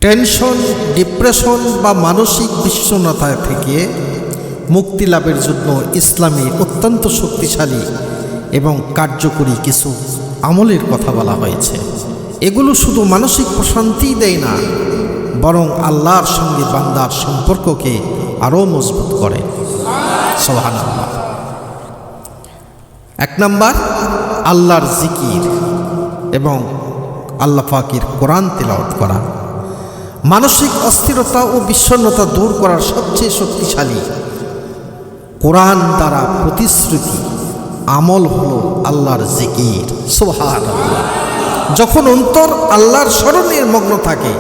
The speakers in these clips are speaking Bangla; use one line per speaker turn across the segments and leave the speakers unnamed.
টেনশন, ডিপ্রেশন বা মানসিক বিষণ্ণতা থেকে মুক্তি লাভের জন্য ইসলামে অত্যন্ত শক্তিশালী এবং কার্যকরী কিছু আমলের কথা বলা হয়েছে। এগুলো শুধু মানসিক প্রশান্তি দেয় না, বরং আল্লাহর সঙ্গে বান্দার সম্পর্ককে আরও মজবুত করে। সুবহানাল্লাহ। 1 নাম্বার, আল্লাহর জিকির এবং আল্লাহ পাকের কোরআন তেলাওয়াত করা। মানসিক অস্থিরতা ও বিষণ্ণতা দূর করার সবচেয়ে শক্তিশালী কোরআন দ্বারা প্রতিশ্রুতি আমল হলো আল্লাহর জিকির। সুবহানাল্লাহ। যখন অন্তর আল্লাহর স্মরণে মগ্ন থাকে,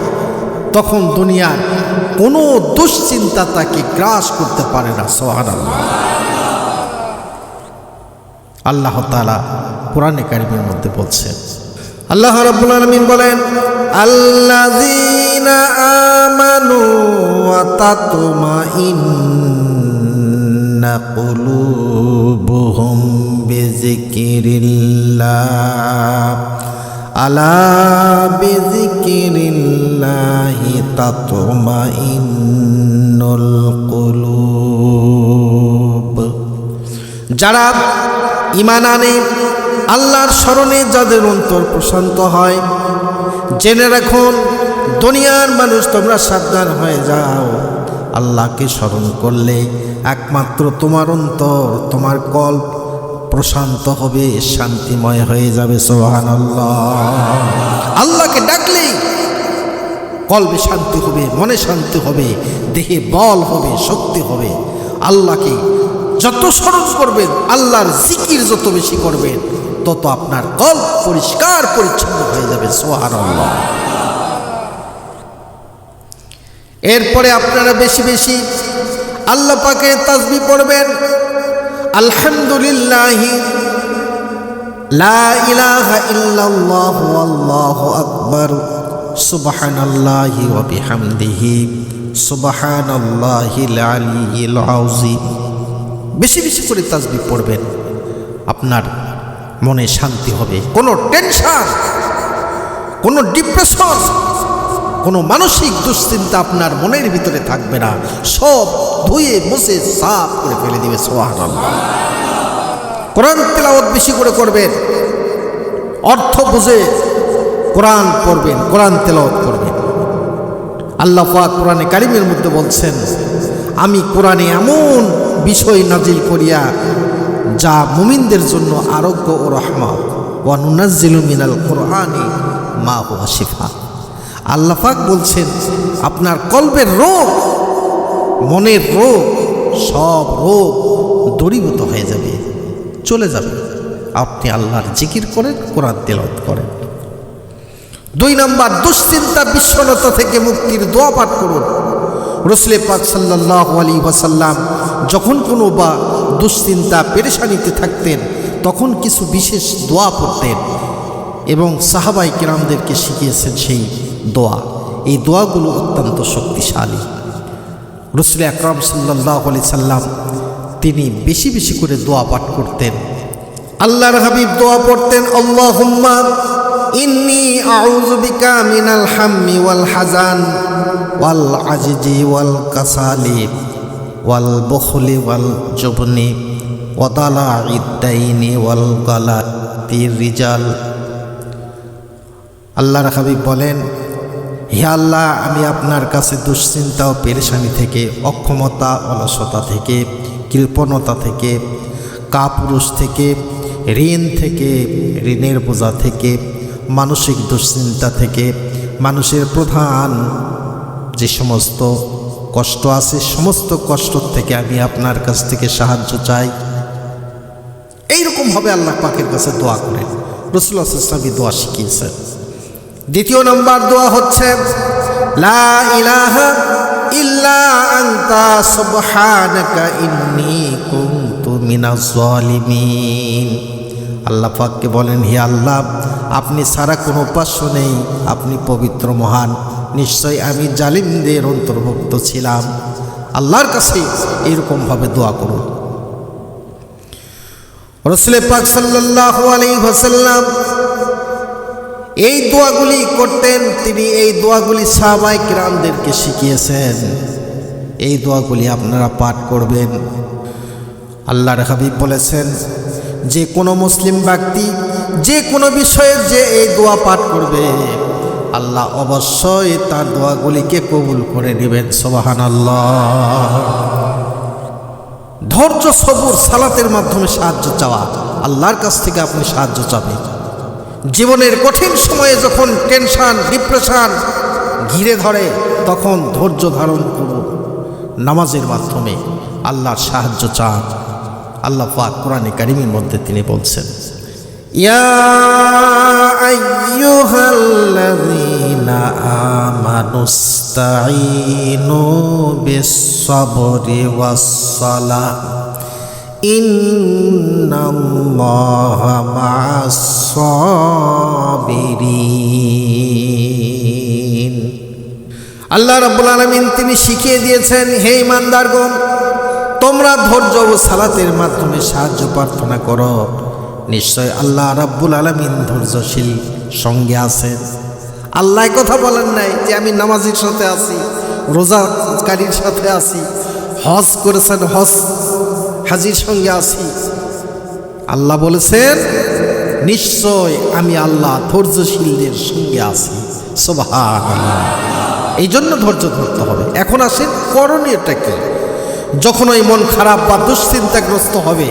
তখন দুনিয়ার কোনো দুশ্চিন্তা তাকে গ্রাস করতে পারে না। সুবহানাল্লাহ। আল্লাহ তাআলা কোরআনে কারীমের মধ্যে বলছেন, আল্লাহ রাব্বুল আলামিন বলেন, আল্লাযীনা আমানু ওয়া তাতমাইন্নু কুলুবুহুম বিযিকরিল্লাহ আলা বিযিকরিল্লাহি তাতমাইন্নুল কুলুব। যারা ঈমান আনে, আল্লাহর স্মরণে যাদের অন্তর প্রশান্ত হয়, জেনে রাখুন দুনিয়ার মানুষ, তোমরা সাবধান হয়ে যাও। আল্লাহকে স্মরণ করলে একমাত্র তোমার অন্তর, তোমার কল্প প্রশান্ত হবে, শান্তিময় হয়ে যাবে। সুবহানাল্লাহ। আল্লাহকে ডাকলেই কল্পে শান্তি হবে, মনে শান্তি হবে, দেহে বল হবে, শক্তি হবে। আল্লাহকে যত স্মরণ করবেন, আল্লাহর জিকির যত বেশি করবেন, তত আপনার কল্প পরিষ্কার পরিচ্ছন্ন হয়ে যাবে। সুবহানাল্লাহ। এরপরে আপনারা বেশি বেশি আল্লাহ পাকের তাসবিহ পড়বেন। আলহামদুলিল্লাহি লা ইলাহা ইল্লাল্লাহু আল্লাহু আকবার সুবহানাল্লাহি ওয়া বিহামদিহি সুবহানাল্লাহিল আলিয়্যিল আযীম। বেশি বেশি করে তাসবিহ পড়বেন, আপনার মনে শান্তি হবে। কোনো টেনশন, কোনো ডিপ্রেশন, কোনো মানসিক দুশ্চিন্তা আপনার মনের ভিতরে থাকবে না, সব ধুয়ে মুছে সাফ করে ফেলে দিবে। সুবহানাল্লাহ। কোরআন তেলাওয়াত বেশি করে করবেন, অর্থ বুঝে কোরআন পড়বেন, কোরআন তেলাওয়াত করবেন। আল্লাহ পাক কোরআনে কারীমের মধ্যে বলছেন, আমি কোরআনে এমন বিষয় নাজিল করিয়া যা মুমিনদের জন্য আরোগ্য ও রহমত। ওয়া নুনাজ্জিলু মিনাল কোরআনি মা হুয়া শিফা। আল্লাহ পাক বলছেন, আপনার কলবের রোগ, মনের রোগ, সব রোগ দূরীভূত হয়ে যাবে, চলে যাবে। আপনি আল্লাহর জিকির করেন, কোরআন তেলাওয়াত করেন। 2 নাম্বার, দুশ্চিন্তা বিষণ্ণতা থেকে মুক্তির দোয়া পাঠ করুন। রাসূল পাক সাল্লাল্লাহু আলাইহি ওয়াসাল্লাম যখন কোনো বা দুশ্চিন্তা পেরেশানিতে থাকতেন, তখন কিছু বিশেষ দোয়া পড়তেন এবং সাহাবায়ে কেরামদেরকে শিখিয়েছেন সেই দোয়া। এই দোয়াগুলো অত্যন্ত শক্তিশালী। রাসূল আকরাম সাল্লাল্লাহু আলাইহি সাল্লাম তিনি বেশি বেশি করে দোয়া পাঠ করতেন। আল্লাহর হাবিব দোয়া পড়তেন, আল্লাহুম্মা ইন্নী আউযু বিকা মিনাল হাম্মি ওয়াল হাজান ওয়াল আজজি ওয়াল কাসালি ওয়াল বুখলি ওয়াল জুবনি ওয়া দালাঈদ দাইনি ওয়াল গালাতির রিজাল। আল্লাহর হাবিব বলেন, হে আল্লাহ, আমি আপনার কাছে দুশ্চিন্তা ও পেরেশানি থেকে, অক্ষমতা, অলসতা থেকে, কৃপণতা থেকে, কাপুরুষ থেকে, ঋণ থেকে, ঋণের বোঝা থেকে, মানসিক দুশ্চিন্তা থেকে, মানুষের প্রধান যে সমস্ত কষ্ট আছে, সমস্ত কষ্ট থেকে আমি আপনার কাছ থেকে সাহায্য চাই। এইরকমভাবে আল্লাহ পাকের কাছে দোয়া করেন। রাসূলুল্লাহ সাল্লাল্লাহু আলাইহি ওয়াসাল্লাম দোয়া শিখিয়েছেন। 2 নম্বর দোয়া হচ্ছে, লা ইলাহা ইল্লা আনতা সুবহানাকা ইন্নী কুনতু মিনাজ জালিমিন। আল্লাহ পাককে বলেন, হে আল্লাহ, আপনি ছাড়া কোনো উপাস্য নেই, আপনি পবিত্র মহান, নিশ্চয় আমি জালিমদের অন্তর্ভুক্ত ছিলাম। আল্লাহর কাছে এরকমভাবে দোয়া করুন। রাসূল পাক সাল্লাল্লাহু আলাইহি ওয়াসাল্লাম এই দোয়াগুলি করতেন তিনি। এই দোয়াগুলি সাহাবায়ে কিরামদেরকে শিখিয়েছেন। এই দোয়াগুলি আপনারা পাঠ করবেন। আল্লাহর হাবিব বলেছেন যে কোনো মুসলিম ব্যক্তি যে কোনো বিষয়ের যে এই দোয়া পাঠ করবে আল্লাহ অবশ্যই তার দোয়াগুলিকে কবুল করে নেবেন। সুবহানাল্লাহ। ধৈর্য, সবুর, সালাতের মাধ্যমে সাহায্য চাওয়া। আল্লাহর কাছ থেকে আপনি সাহায্য চাবেন। জীবনের কঠিন সময়ে যখন টেনশন, ডিপ্রেশন ঘিরে ধরে তখন ধৈর্য ধারণ করুন। নামাজের মাধ্যমে আল্লাহর সাহায্য চান। আল্লাহ পাক কোরআনে কারিমের মধ্যে তিনি বলছেন, ইয়া আইয়ুহাল্লাযীনা আমানুস্তাঈনু বিস-সাবরি ওয়াস-সালাহ ইন্নাল্লাহা মা'আস-সাবিরিন। আল্লাহ রাব্বুল আলামিন তিনি শিখিয়ে দিয়েছেন, হে ঈমানদারগণ, তোমরা ধৈর্য ও সালাতের মাধ্যমে সাহায্য প্রার্থনা করো। নিশ্চয় আল্লাহ রাব্বুল আলামিন ধৈর্যশীল সঙ্গে আছেন। আল্লাহ কথা বলেন নাই যে আমি নামাজির সাথে আছি, রোজাকারীর সাথে আছি, হজ করেছেন হাজির সঙ্গে আছি। আল্লাহ বলেছেন নিশ্চয় আমি আল্লাহ ধৈর্যশীলদের সঙ্গে আছি। সুবহানাল্লাহ। এই জন্য ধৈর্য ধরতে হবে। এখন আসেন করণীয়টা কি? যখন ওই মন খারাপ বা দুশ্চিন্তাগ্রস্ত হবে,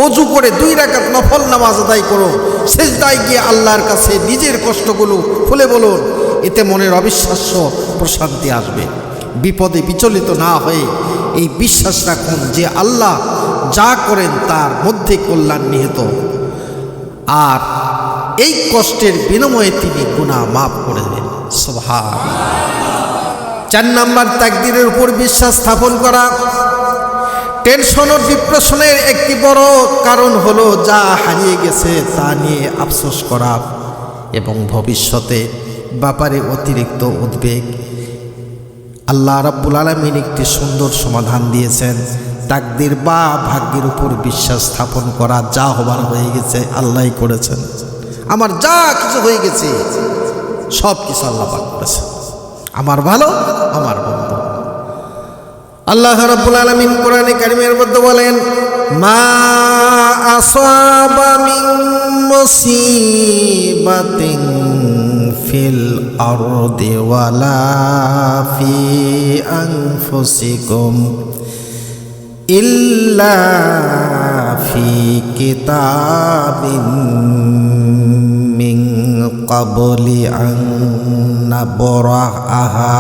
অজু করে 2 রাকাত নফল নামাজ আদায় করো। সিজদায় গিয়ে আল্লাহর কাছে নিজের কষ্টগুলো খুলে বলুন। এতে মনের অবিশ্বাস্য প্রশান্তি আসবে। বিপদে বিচলিত না হয়ে এই বিশ্বাস রাখুন যে আল্লাহ যা করেন তার মধ্যে কল্যাণ নিহিত, আর এই কষ্টের বিনিময়ে তিনি গুনাহ মাফ করে দেন। সুবহানাল্লাহ। 4 নাম্বার, তাকদীরের উপর বিশ্বাস স্থাপন করা। টেনশন ও ডিপ্রেশনের একটি বড় কারণ হলো যা হারিয়ে গেছে তা নিয়ে আফসোস করা এবং ভবিষ্যতে ব্যাপারে অতিরিক্ত উদ্বেগ। আল্লাহ রাব্বুল আলামিন একটি সুন্দর সমাধান দিয়েছেন। তাকদীর বা ভাগ্যের উপর বিশ্বাস স্থাপন করা। যা হবার হয়ে গেছে আল্লাহই করেছেন। আমার যা কিছু হয়ে গেছে সব কিছু আল্লাহ পাক করেছেন। আমার ভালো, আমার মন্দ। আল্লাহ রাব্বুল আলামিন কোরআনে কারিমের মধ্যে বলেন, মা আসাবা মিন মুসিবাতিন ফিল আরদি ওয়ালা ফি আনফুসিকুম ইল্লা ফি কিতাবিন মিন ক্বাবলি আন নাবরাহা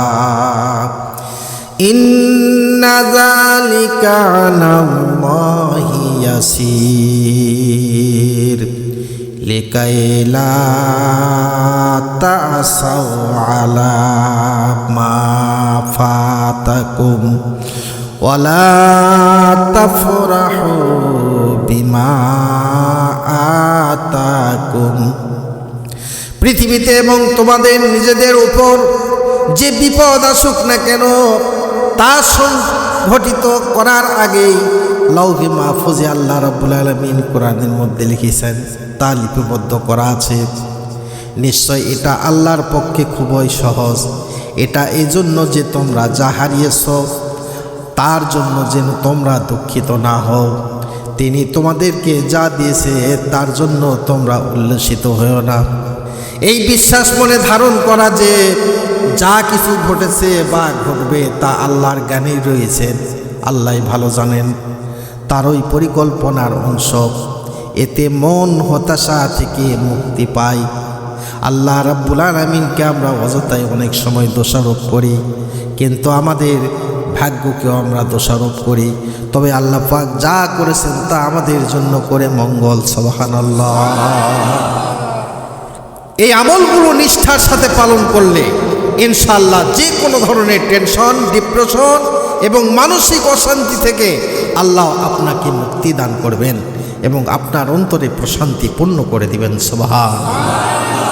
ইন্না যালিকা আলাল্লাহি ইয়াসির লিকাইলা তা'সাউ আলা মা ফাতাকুম ওয়ালা তাফরাহু বিমা আতাকুম। পৃথিবীতে এবং তোমাদের নিজেদের উপর যে বিপদ আসুক না কেন তা সংঘটিত করার আগেই লাউহে মাহফুজে আল্লাহ রাব্বুল আলামিন কোরআনের মধ্যে লিখেছেন, তা লিপিবদ্ধ করা আছে। নিশ্চয় এটা আল্লাহর পক্ষে খুবই সহজ। এটা এই জন্য যে তোমরা যা হারিয়েছ তার জন্য যেন তোমরা দুঃখিত না হও। তিনি তোমাদেরকে যা দিয়েছে তার জন্য তোমরা উল্লসিত হও না। এই বিশ্বাস মনে ধারণ করা যে যা কিছু ঘটেছে বা ঘটবে তা আল্লাহর জ্ঞানেই রয়েছে। আল্লাহ ভালো জানেন, তারই পরিকল্পনার অংশ। এতে মন হতাশা থেকে মুক্তি পায়। আল্লাহ রাব্বুল আলামিনকে আমরা অযথাই অনেক সময় দোষারোপ করি, কিন্তু আমাদের ভাগ্যকেও আমরা দোষারোপ করি। তবে আল্লাহ পাক যা করেছেন তা আমাদের জন্য করে মঙ্গল। সুবহানাল্লাহ। এই আমলগুলো নিষ্ঠার সাথে পালন করলে ইনশাআল্লাহ যে কোনো ধরনের টেনশন, ডিপ্রেশন এবং মানসিক অশান্তি থেকে আল্লাহ আপনাকে মুক্তি দান করবেন এবং আপনার অন্তরে প্রশান্তি পূর্ণ করে দিবেন। সুবহানাল্লাহ।